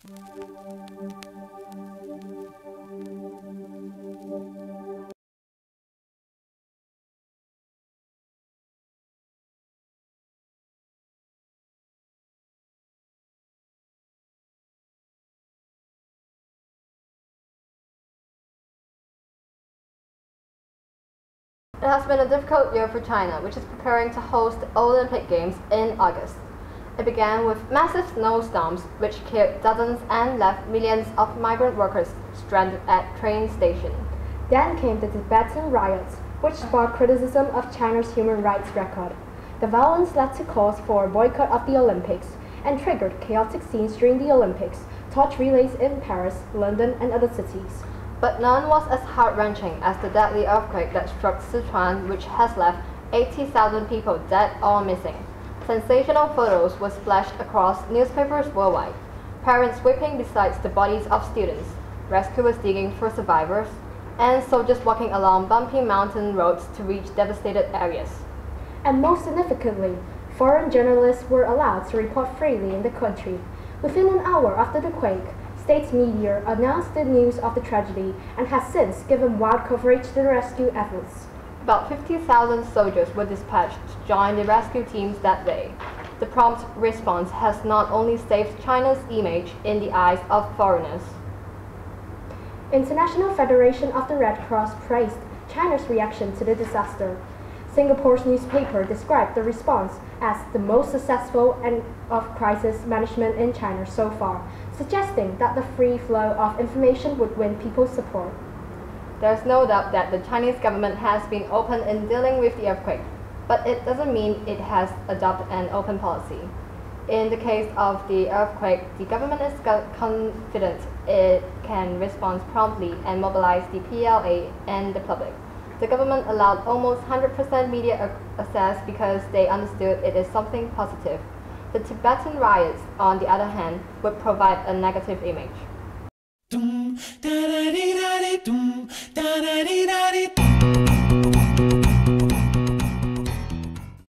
It has been a difficult year for China, which is preparing to host the Olympic Games in August. It began with massive snowstorms, which killed dozens and left millions of migrant workers stranded at train stations. Then came the Tibetan riots, which sparked criticism of China's human rights record. The violence led to calls for a boycott of the Olympics and triggered chaotic scenes during the Olympics, torch relays in Paris, London, and other cities. But none was as heart-wrenching as the deadly earthquake that struck Sichuan, which has left 80,000 people dead or missing. Sensational photos were splashed across newspapers worldwide. Parents weeping beside the bodies of students, rescuers digging for survivors, and soldiers walking along bumpy mountain roads to reach devastated areas. And most significantly, foreign journalists were allowed to report freely in the country. Within an hour after the quake, state media announced the news of the tragedy and has since given wide coverage to the rescue efforts. About 50,000 soldiers were dispatched to join the rescue teams that day. The prompt response has not only saved China's image in the eyes of foreigners. International Federation of the Red Cross praised China's reaction to the disaster. Singapore's newspaper described the response as the most successful and of crisis management in China so far, suggesting that the free flow of information would win people's support. There is no doubt that the Chinese government has been open in dealing with the earthquake, but it doesn't mean it has adopted an open policy. In the case of the earthquake, the government is confident it can respond promptly and mobilize the PLA and the public. The government allowed almost 100% media access because they understood it is something positive. The Tibetan riots, on the other hand, would provide a negative image.